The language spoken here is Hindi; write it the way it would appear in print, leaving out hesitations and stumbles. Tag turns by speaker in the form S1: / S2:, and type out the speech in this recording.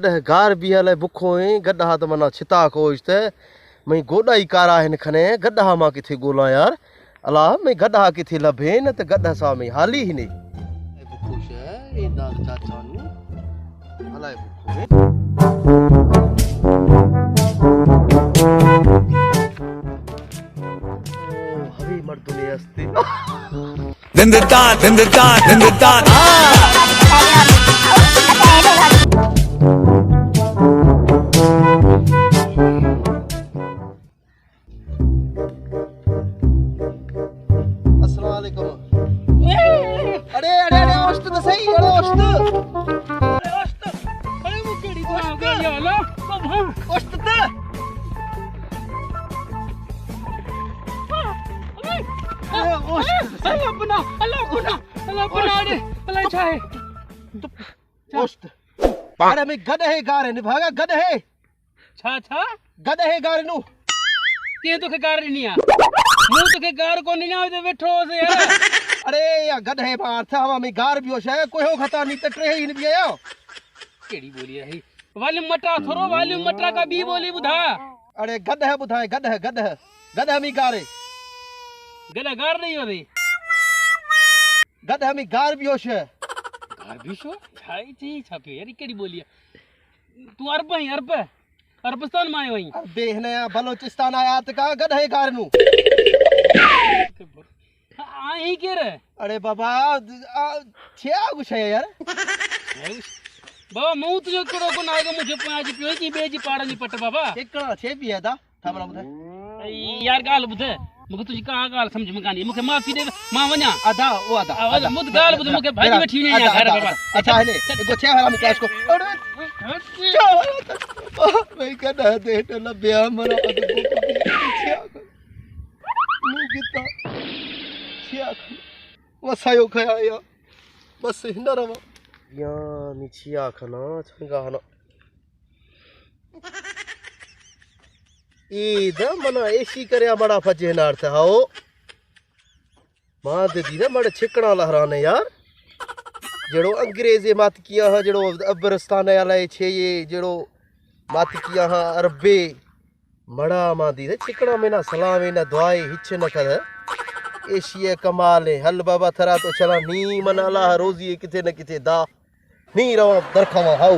S1: गड्ढ गार भी हले बुखो है गड्ढ हाथ मना छिता कोचते मैं गोडा ही कारा है खने गड्ढ मा किथे गोला यार अला मैं गड्ढ किथे लभे न त गड्ढ सा में हाली ही नहीं बुखो है ए दाल चाचा नु हलाए बुखो हरी मर्दुले अस्ते
S2: दिंदता
S1: अरे ओस्त तो सही अरे ओस्त
S3: अरे वो केड़ी को आ गया याला
S1: ओस्त त
S3: अल्लाह बना रे अल्लाह चाहे
S1: ओस्त अरे मैं गध है गारे ने भागा गध है
S3: छा
S1: गध है गारे नु
S3: के तो के गार नहीं आ मुंह तो के गार को नहीं आवे बैठो से यार
S1: अरे या गध है मार था हवा में गार भी हो शाय कोई हो खता नहीं त ट्रे ही नहीं आयो
S3: केड़ी बोली रही वॉल्यूम मटा थोरो वॉल्यूम मटा का बी बोली बुधा
S1: अरे गध है बुधाए गध है मी गारे
S3: गला गार नहीं हो रही
S1: गध है मी गार भी हो शाय
S3: गार भी शो छाई थी छापे यार केड़ी बोली तू अरबस्तान में आयो वही
S1: बेहने बलोचिस्तान आया त का गध है गार नु
S3: आई के रे
S1: अरे बाबा छे कुछ है यार
S3: बाबा मुंह तुझे करो को नागा मुझे पाज पियो की बेजी पाड़नी पट बाबा
S1: एकड़ा छे भी है दा थाबला बुधा
S3: यार गाल बुधे मुके तुझे का गाल समझ में कानी मुके माफी दे मां वन्या
S1: आधा
S3: मुद गाल बुध मुके भाजी बैठी नहीं आ घर बाबा
S1: अच्छा है एगो छे हरामी क्लास को अरे मैं कहना दे न लबे हमरा मैं किता छे वसायो खया या बस हिंदरवा या निचिया खना छंगा हना ईद मना एसी करया बड़ा फजे नार था हाओ मां दे दी मड़े छिकड़ा लहराने यार जेड़ो अंग्रेजे मात किया है जेड़ो अफगानिस्तान वाला छे ये जेड़ो मात किया है अरबे मड़ा मां दी छिकड़ा में ना सलामे ना दुआए हिच न कर एशिया कमाल है हल बाबा थरा तो चला नी मन अल्लाह रोजी किथे न किथे दा नी रवा दरखावा हाओ